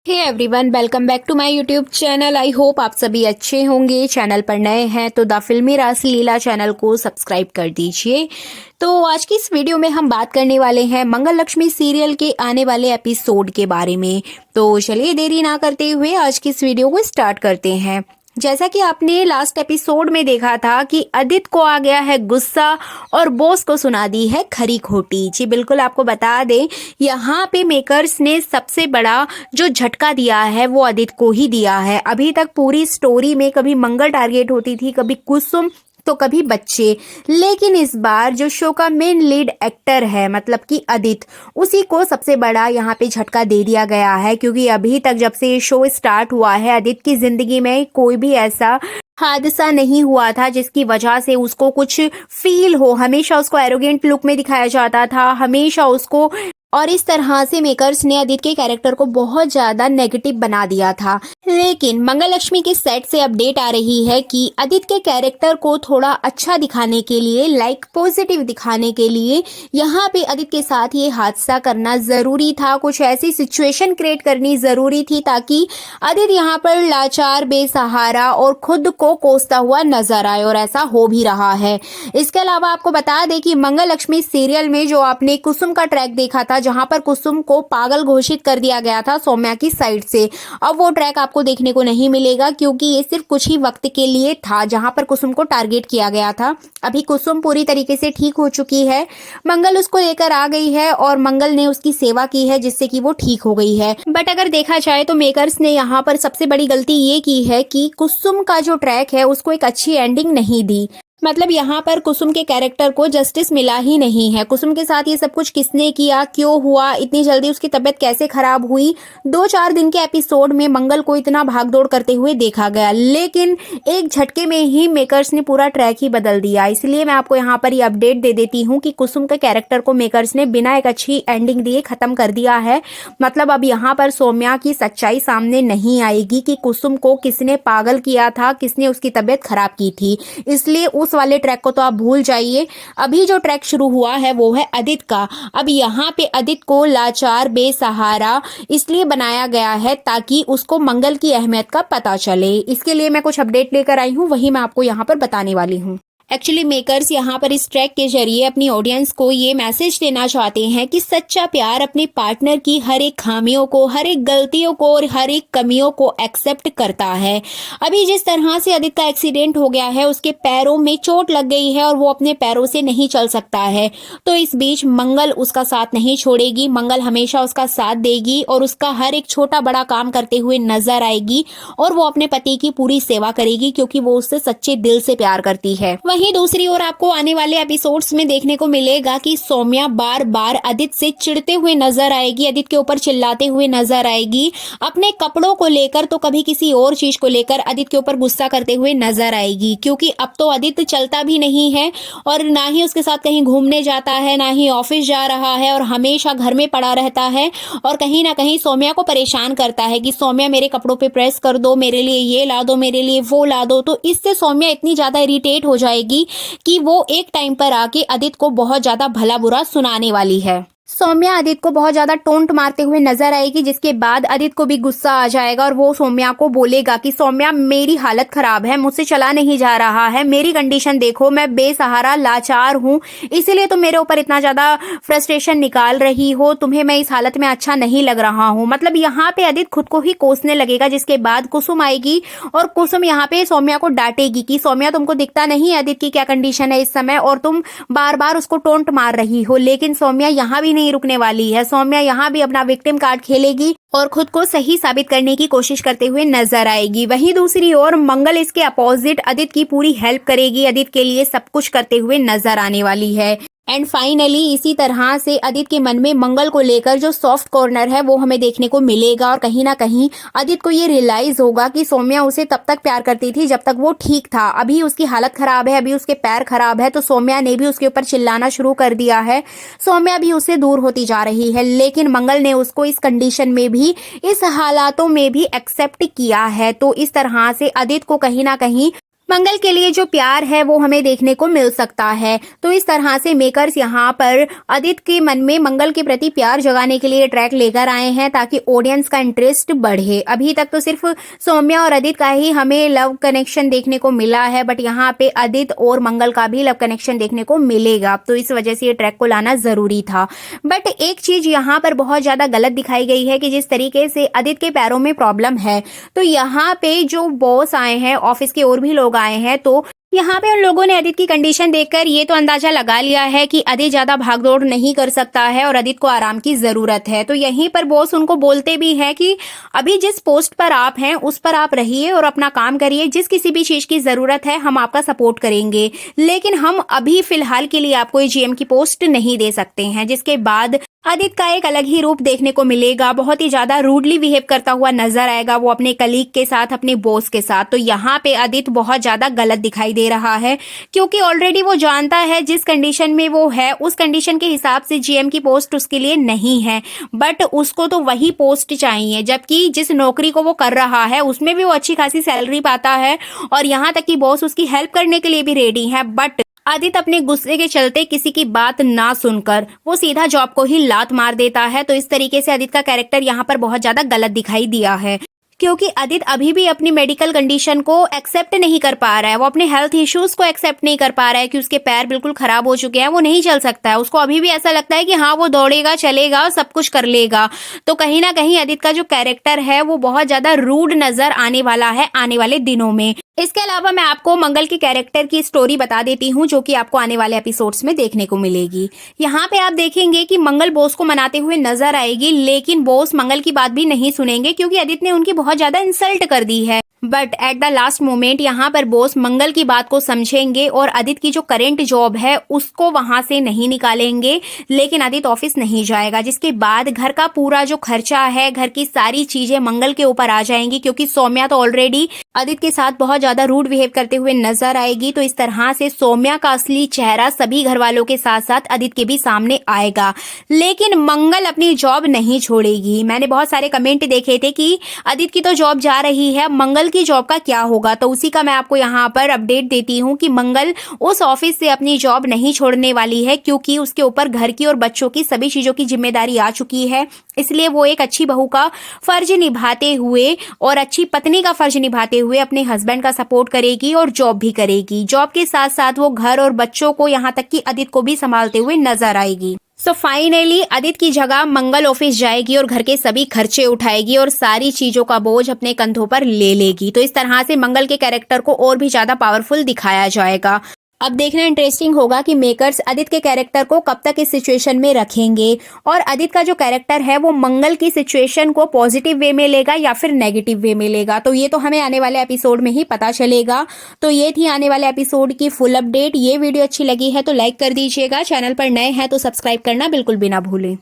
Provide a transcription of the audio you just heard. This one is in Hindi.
Hey everyone, welcome back to my YouTube channel. I hope आप सभी अच्छे होंगे। चैनल पर नए हैं तो द फिल्मी रासलीला चैनल को सब्सक्राइब कर दीजिए। तो आज की इस वीडियो में हम बात करने वाले हैं मंगल लक्ष्मी सीरियल के आने वाले एपिसोड के बारे में। तो चलिए देरी ना करते हुए आज की इस वीडियो को स्टार्ट करते हैं। जैसा कि आपने लास्ट एपिसोड में देखा था कि अदित को आ गया है गुस्सा और बॉस को सुना दी है खरी खोटी। जी बिल्कुल, आपको बता दें यहाँ पे मेकर्स ने सबसे बड़ा जो झटका दिया है वो अदित को ही दिया है। अभी तक पूरी स्टोरी में कभी मंगल टारगेट होती थी, कभी कुसुम तो कभी बच्चे, लेकिन इस बार जो शो का मेन लीड एक्टर है मतलब कि अदित, उसी को सबसे बड़ा यहाँ पे झटका दे दिया गया है। क्योंकि अभी तक जब से ये शो स्टार्ट हुआ है अदित की जिंदगी में कोई भी ऐसा हादसा नहीं हुआ था जिसकी वजह से उसको कुछ फील हो। हमेशा उसको एरोगेंट लुक में दिखाया जाता था, हमेशा उसको, और इस तरह से मेकर्स ने अदित के कैरेक्टर को बहुत ज्यादा नेगेटिव बना दिया था। लेकिन मंगल लक्ष्मी के सेट से अपडेट आ रही है कि अदित के कैरेक्टर को थोड़ा अच्छा दिखाने के लिए, लाइक पॉजिटिव दिखाने के लिए यहाँ पे अदित के साथ ये हादसा करना जरूरी था। कुछ ऐसी सिचुएशन क्रिएट करनी जरूरी थी ताकि अदित यहाँ पर लाचार, बेसहारा और खुद को कोसता हुआ नजर आए, और ऐसा हो भी रहा है। इसके अलावा आपको बता दें कि मंगल लक्ष्मी सीरियल में जो आपने कुसुम का ट्रैक देखा था जहां पर कुसुम को पागल घोषित कर दिया गया था सौम्या की साइड से, अब वो ट्रैक आपको देखने को नहीं मिलेगा क्योंकि ये सिर्फ कुछ ही वक्त के लिए था जहां पर कुसुम को टारगेट किया गया था। अभी कुसुम पूरी तरीके से ठीक हो चुकी है, मंगल उसको लेकर आ गई है और मंगल ने उसकी सेवा की है जिससे कि वो ठीक हो गई है। बट अगर देखा जाए तो मेकर्स ने यहाँ पर सबसे बड़ी गलती ये की है कि कुसुम का जो ट्रैक है उसको एक अच्छी एंडिंग नहीं दी। मतलब यहाँ पर कुसुम के कैरेक्टर को जस्टिस मिला ही नहीं है। कुसुम के साथ ये सब कुछ किसने किया, क्यों हुआ, इतनी जल्दी उसकी तबीयत कैसे खराब हुई, 2-4 दिन के एपिसोड में मंगल को इतना भागदौड़ करते हुए देखा गया, लेकिन एक झटके में ही मेकर्स ने पूरा ट्रैक ही बदल दिया। इसलिए मैं आपको यहाँ पर ये अपडेट दे देती हूँ कि कुसुम के कैरेक्टर को मेकर्स ने बिना एक अच्छी एंडिंग दिए खत्म कर दिया है। मतलब अब यहाँ पर सौम्या की सच्चाई सामने नहीं आएगी कि कुसुम को किसने पागल किया था, किसने उसकी तबीयत खराब की थी। इसलिए उस वाले ट्रैक को तो आप भूल जाइए। अभी जो ट्रैक शुरू हुआ है वो है अदित का। अब यहाँ पे अदित को लाचार, बेसहारा इसलिए बनाया गया है ताकि उसको मंगल की अहमियत का पता चले। इसके लिए मैं कुछ अपडेट लेकर आई हूँ, वही मैं आपको यहाँ पर बताने वाली हूँ। एक्चुअली मेकर्स यहाँ पर इस ट्रैक के जरिए अपनी ऑडियंस को ये मैसेज देना चाहते हैं कि सच्चा प्यार अपने पार्टनर की हर एक खामियों को, हर एक गलतियों को और हर एक कमियों को एक्सेप्ट करता है। अभी जिस तरह से अदित का एक्सीडेंट हो गया है, उसके पैरों में चोट लग गई है और वो अपने पैरों से नहीं चल सकता है, तो इस बीच मंगल उसका साथ नहीं छोड़ेगी। मंगल हमेशा उसका साथ देगी और उसका हर एक छोटा बड़ा काम करते हुए नजर आएगी और वो अपने पति की पूरी सेवा करेगी क्योंकि वो उससे सच्चे दिल से प्यार करती है। वहीं दूसरी ओर आपको आने वाले एपिसोड्स में देखने को मिलेगा कि सौम्या बार बार अदित से चिढ़ते हुए नजर आएगी, अदित के ऊपर चिल्लाते हुए नजर आएगी, अपने कपड़ों को लेकर तो कभी किसी और चीज को लेकर अदित के ऊपर गुस्सा करते हुए नजर आएगी। क्योंकि अब तो अदित चलता भी नहीं है और ना ही उसके साथ कहीं घूमने जाता है, ना ही ऑफिस जा रहा है और हमेशा घर में पड़ा रहता है और कहीं ना कहीं सौम्या को परेशान करता है कि सौम्या मेरे कपड़ों पे प्रेस कर दो, मेरे लिए ये ला दो, मेरे लिए वो ला दो। तो इससे सौम्या इतनी ज्यादा इरिटेट हो जाएगी कि वो एक टाइम पर आके अदित को बहुत ज्यादा भला बुरा सुनाने वाली है। सौम्या अदित को बहुत ज्यादा टोंट मारते हुए नजर आएगी, जिसके बाद अदित को भी गुस्सा आ जाएगा और वो सौम्या को बोलेगा कि सौम्या मेरी हालत खराब है, मुझसे चला नहीं जा रहा है, मेरी कंडीशन देखो, मैं बेसहारा लाचार हूँ, इसीलिए तुम मेरे ऊपर इतना ज्यादा फ्रस्ट्रेशन निकाल रही हो, तुम्हें मैं इस हालत में अच्छा नहीं लग रहा हूँ। मतलब यहाँ पे अदित खुद को ही कोसने लगेगा, जिसके बाद कुसुम आएगी और कुसुम यहाँ पे सौम्या को डांटेगी कि सौम्या तुमको दिखता नहीं अदित की क्या कंडीशन है इस समय और तुम बार बार उसको टोंट मार रही हो। लेकिन सौम्या यहाँ भी नहीं रुकने वाली है, सौम्या यहाँ भी अपना विक्टिम कार्ड खेलेगी और खुद को सही साबित करने की कोशिश करते हुए नजर आएगी। वहीं दूसरी ओर मंगल इसके अपोजिट अदित की पूरी हेल्प करेगी, अदित के लिए सब कुछ करते हुए नजर आने वाली है। एंड फाइनली इसी तरह से अदित के मन में मंगल को लेकर जो सॉफ्ट कॉर्नर है वो हमें देखने को मिलेगा और कहीं ना कहीं अदित को ये रियलाइज होगा कि सौम्या उसे तब तक प्यार करती थी जब तक वो ठीक था, अभी उसकी हालत खराब है, अभी उसके पैर खराब है, तो सौम्या ने भी उसके ऊपर चिल्लाना शुरू कर दिया है, सौम्या भी उससे दूर होती जा रही है। लेकिन मंगल ने उसको इस कंडीशन में भी, इस हालातों में भी एक्सेप्ट किया है। तो इस तरह से अदित को कहीं ना कहीं मंगल के लिए जो प्यार है वो हमें देखने को मिल सकता है। तो इस तरह से मेकर्स यहाँ पर आदित्य के मन में मंगल के प्रति प्यार जगाने के लिए ट्रैक लेकर आए हैं ताकि ऑडियंस का इंटरेस्ट बढ़े। अभी तक तो सिर्फ सौम्या और आदित्य का ही हमें लव कनेक्शन देखने को मिला है, बट यहाँ पे आदित्य और मंगल का भी लव कनेक्शन देखने को मिलेगा। तो इस वजह से ये ट्रैक को लाना जरूरी था। बट एक चीज यहाँ पर बहुत ज्यादा गलत दिखाई गई है कि जिस तरीके से आदित्य के पैरों में प्रॉब्लम है, तो यहाँ पे जो बॉस आए हैं, ऑफिस के और भी लोग आए हैं, तो यहाँ पे उन लोगों ने आदित्य की कंडीशन देखकर ये तो अंदाजा लगा लिया है कि आदित्य ज्यादा भागदौड़ नहीं कर सकता है और आदित्य को आराम की जरूरत है। तो यहीं पर बॉस उनको बोलते भी हैं कि अभी जिस पोस्ट पर आप हैं उस पर आप रहिए और अपना काम करिए, जिस किसी भी चीज की जरूरत है हम आपका सपोर्ट करेंगे, लेकिन हम अभी फिलहाल के लिए आपको जीएम की पोस्ट नहीं दे सकते हैं। जिसके बाद आदित्य का एक अलग ही रूप देखने को मिलेगा, बहुत ही ज्यादा रूडली बिहेव करता हुआ नजर आएगा वो अपने कलीग के साथ, अपने बॉस के साथ। तो यहाँ पे आदित्य बहुत ज्यादा गलत दिखाई दे रहा है, क्योंकि ऑलरेडी वो जानता है जिस कंडीशन में वो है उस कंडीशन के हिसाब से जीएम की पोस्ट उसके लिए नहीं है, बट उसको तो वही पोस्ट चाहिए, जबकि जिस नौकरी को वो कर रहा है उसमें भी वो अच्छी खासी सैलरी पाता है और यहाँ तक कि बॉस उसकी हेल्प करने के लिए भी रेडी है। बट आदित्य अपने गुस्से के चलते किसी की बात ना सुनकर वो सीधा जॉब को ही लात मार देता है। तो इस तरीके से आदित्य का कैरेक्टर यहाँ पर बहुत ज्यादा गलत दिखाई दिया है, क्योंकि आदित्य अभी भी अपनी मेडिकल कंडीशन को एक्सेप्ट नहीं कर पा रहा है, वो अपने हेल्थ इश्यूज को एक्सेप्ट नहीं कर पा रहा है कि उसके पैर बिल्कुल खराब हो चुके हैं, वो नहीं चल सकता है। उसको अभी भी ऐसा लगता है कि हाँ वो दौड़ेगा, चलेगा, सब कुछ कर लेगा। तो कहीं ना कहीं आदित्य का जो कैरेक्टर है वो बहुत ज्यादा रूड नजर आने वाला है आने वाले दिनों में। इसके अलावा मैं आपको मंगल के कैरेक्टर की स्टोरी बता देती हूँ जो कि आपको आने वाले एपिसोड्स में देखने को मिलेगी। यहाँ पे आप देखेंगे कि मंगल बॉस को मनाते हुए नजर आएगी, लेकिन बॉस मंगल की बात भी नहीं सुनेंगे क्योंकि आदित्य ने उनकी बहुत ज्यादा इंसल्ट कर दी है। But at the last moment यहाँ पर बॉस मंगल की बात को समझेंगे और आदित्य की जो करेंट जॉब है उसको वहां से नहीं निकालेंगे, लेकिन आदित्य ऑफिस नहीं जाएगा। जिसके बाद घर का पूरा जो खर्चा है, घर की सारी चीजें मंगल के ऊपर आ जाएंगी, क्योंकि सौम्या तो ऑलरेडी आदित्य के साथ बहुत ज्यादा रूड बिहेव करते हुए नजर आएगी। तो इस तरह से सौम्या का असली चेहरा सभी घर वालों के साथ साथ आदित्य के भी सामने आएगा। लेकिन मंगल अपनी जॉब नहीं छोड़ेगी। मैंने बहुत सारे कमेंट देखे थे कि आदित्य की तो जॉब जा रही है, मंगल की जॉब का क्या होगा। तो उसी का मैं आपको यहाँ पर अपडेट देती हूँ कि मंगल उस ऑफिस से अपनी जॉब नहीं छोड़ने वाली है, क्योंकि उसके ऊपर घर की और बच्चों की सभी चीजों की जिम्मेदारी आ चुकी है। इसलिए वो एक अच्छी बहू का फर्ज निभाते हुए और अच्छी पत्नी का फर्ज निभाते हुए अपने हस्बैंड का सपोर्ट करेगी और जॉब भी करेगी। जॉब के साथ साथ वो घर और बच्चों को, यहाँ तक कि आदित्य को भी संभालते हुए नजर आएगी। सो फाइनली आदित्य की जगह मंगल ऑफिस जाएगी और घर के सभी खर्चे उठाएगी और सारी चीजों का बोझ अपने कंधों पर ले लेगी। तो इस तरह से मंगल के कैरेक्टर को और भी ज्यादा पावरफुल दिखाया जाएगा। अब देखना इंटरेस्टिंग होगा कि मेकर्स आदित्य के कैरेक्टर को कब तक इस सिचुएशन में रखेंगे और आदित्य का जो कैरेक्टर है वो मंगल की सिचुएशन को पॉजिटिव वे में लेगा या फिर नेगेटिव वे में लेगा। तो ये तो हमें आने वाले एपिसोड में ही पता चलेगा। तो ये थी आने वाले एपिसोड की फुल अपडेट। ये वीडियो अच्छी लगी है तो लाइक कर दीजिएगा, चैनल पर नए हैं तो सब्सक्राइब करना बिल्कुल भी ना भूलें।